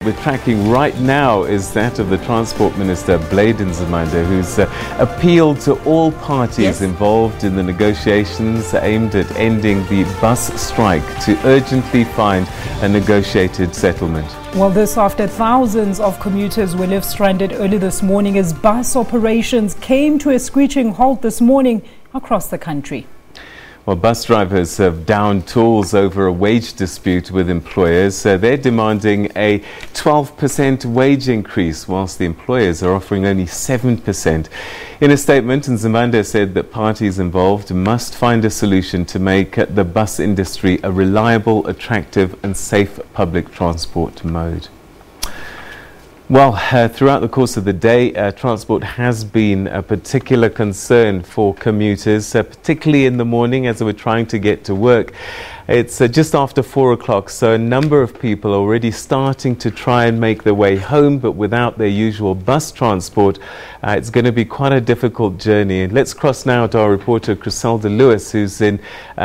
we're tracking right now is that of the Transport Minister, Blade Nzimande, who's appealed to all parties involved in the negotiations aimed at ending the bus strike to urgently find a negotiated settlement. Well, this after thousands of commuters were left stranded early this morning as bus operations came to a screeching halt this morning across the country. Well, bus drivers have downed tools over a wage dispute with employers. They're demanding a 12% wage increase, whilst the employers are offering only 7%. In a statement, Nzimande said that parties involved must find a solution to make the bus industry a reliable, attractive and safe public transport mode. Well, throughout the course of the day, transport has been a particular concern for commuters, particularly in the morning as they were trying to get to work. It's just after 4 o'clock, so a number of people are already starting to try and make their way home, but without their usual bus transport, it's going to be quite a difficult journey. And let's cross now to our reporter, Chriselda Lewis, who's in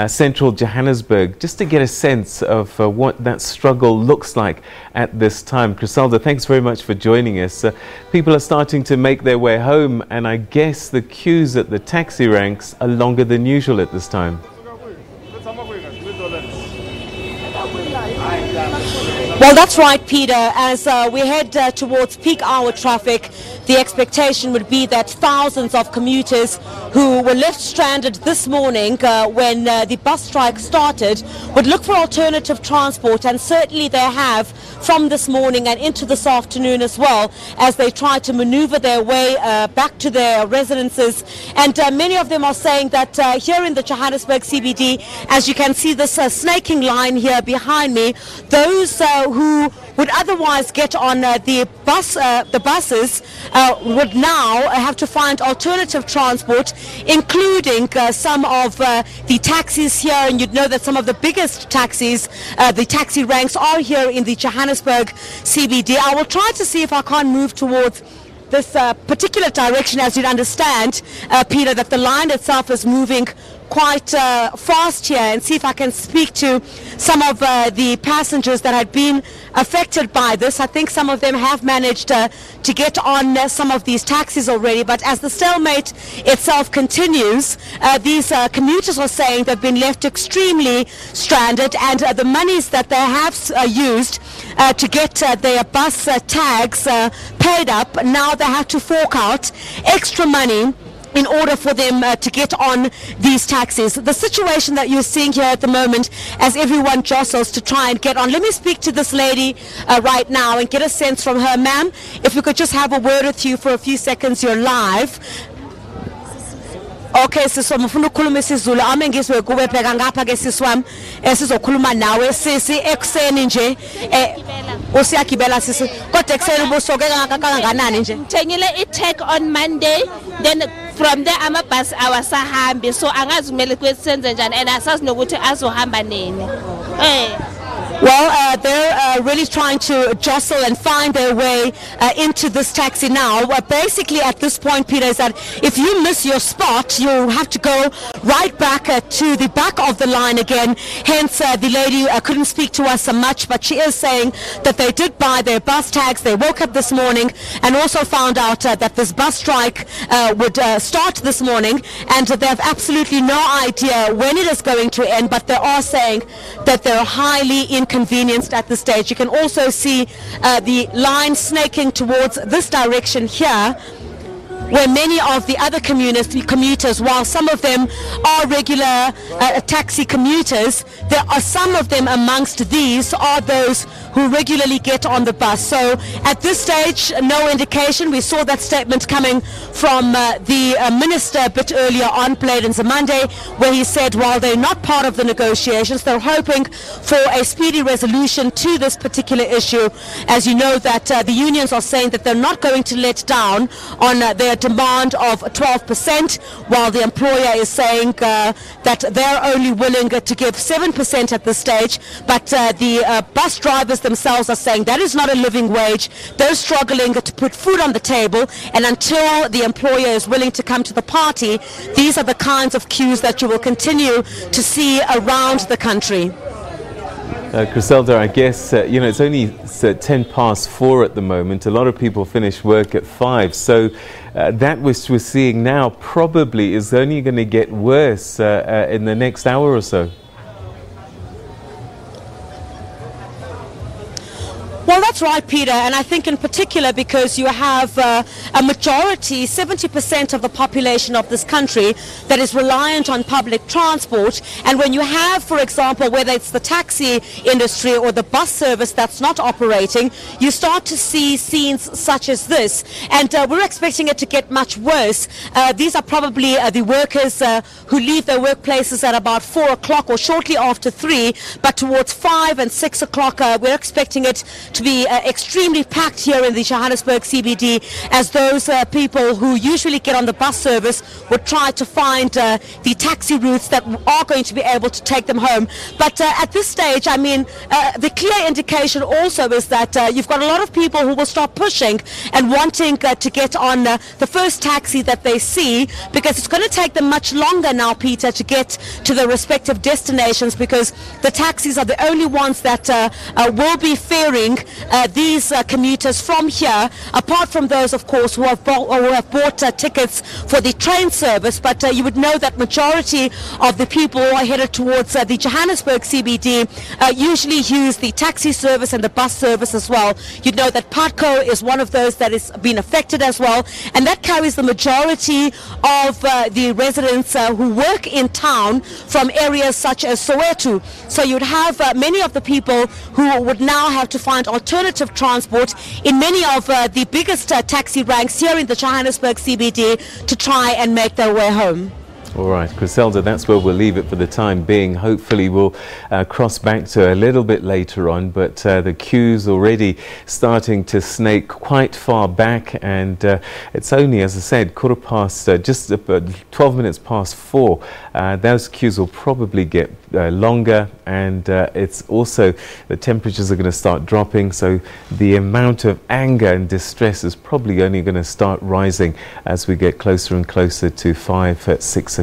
central Johannesburg, just to get a sense of what that struggle looks like at this time. Chriselda, thanks very much for joining us. People are starting to make their way home, and I guess the queues at the taxi ranks are longer than usual at this time. Well, that's right, Peter. As we head towards peak hour traffic, the expectation would be that thousands of commuters who were left stranded this morning when the bus strike started would look for alternative transport, and certainly they have from this morning and into this afternoon as well, as they try to maneuver their way back to their residences. And many of them are saying that here in the Johannesburg CBD, as you can see this snaking line here behind me, those who would otherwise get on the buses would now have to find alternative transport, including some of the taxis here. And you'd know that some of the biggest taxis, the taxi ranks, are here in the Johannesburg CBD. I will try to see if I can't move towards this particular direction, as you'd understand, Peter, that the line itself is moving quite fast here, and see if I can speak to some of the passengers that had been affected by this. I think some of them have managed to get on some of these taxis already, but as the stalemate itself continues, these commuters are saying they've been left extremely stranded, and the monies that they have used to get their bus tags paid up, now they have to fork out extra money in order for them to get on these taxis. The situation that you're seeing here at the moment, as everyone jostles to try and get on. Let me speak to this lady right now and get a sense from her. Ma'am, if we could just have a word with you for a few seconds. You're live. Okay, sisi mfuna ukukhuluma isiZulu ame ngizwe kube pheka ngapha ke sisi wami sizokhuluma nawe sisi ekseni nje usiyagibela sisi kodwa ekseni ubusoke kangakanani nje ngithengile i-tag on Monday, then from there amabhasi awasahambi, so angazi kumele kwenze njani and asazi nokuthi azohamba nini. Well, they're really trying to jostle and find their way into this taxi now. Basically, at this point, Peter, is that if you miss your spot, you have to go right back to the back of the line again. Hence, the lady couldn't speak to us much, but she is saying that they did buy their bus tags. They woke up this morning and also found out that this bus strike would start this morning, and they have absolutely no idea when it is going to end, but they are saying that they're highly inconvenienced at this stage. You can also see the line snaking towards this direction here, where many of the other commuters, while some of them are regular taxi commuters, there are some of them amongst these are those who regularly get on the bus. So at this stage, no indication. We saw that statement coming from the minister a bit earlier on, Blade Nzimande, where he said while they're not part of the negotiations, they're hoping for a speedy resolution to this particular issue. As you know, that the unions are saying that they're not going to let down on their demand of 12%, while the employer is saying that they're only willing to give 7% at this stage. But the bus drivers themselves are saying that is not a living wage. They're struggling to put food on the table, and until the employer is willing to come to the party, these are the kinds of queues that you will continue to see around the country. Chriselda, I guess, you know, it's only 10 past 4 at the moment. A lot of people finish work at 5. So that which we're seeing now probably is only going to get worse in the next hour or so. Well, that's right, Peter, and I think in particular because you have a majority, 70% of the population of this country that is reliant on public transport, and when you have, for example, whether it's the taxi industry or the bus service that's not operating, you start to see scenes such as this, and we're expecting it to get much worse. These are probably the workers who leave their workplaces at about 4 o'clock or shortly after 3, but towards 5 and 6 o'clock we're expecting it to be extremely packed here in the Johannesburg CBD, as those people who usually get on the bus service would try to find the taxi routes that are going to be able to take them home. But at this stage, I mean, the clear indication also is that you've got a lot of people who will start pushing and wanting to get on the first taxi that they see, because it's going to take them much longer now, Peter, to get to their respective destinations, because the taxis are the only ones that will be faring these commuters from here, apart from those, of course, who have bought tickets for the train service. But you would know that majority of the people who are headed towards the Johannesburg CBD usually use the taxi service and the bus service as well. You'd know that Patco is one of those that has been affected as well, and that carries the majority of the residents who work in town from areas such as Soweto. So you'd have many of the people who would now have to find alternative transport in many of the biggest taxi ranks here in the Johannesburg CBD to try and make their way home. All right, Chriselda, that's where we'll leave it for the time being. Hopefully we'll cross back to a little bit later on, but the queue's already starting to snake quite far back, and it's only, as I said, just 12 minutes past 4. Those queues will probably get longer, and it's also, the temperatures are going to start dropping, so the amount of anger and distress is probably only going to start rising as we get closer and closer to 5 at 6 o'clock.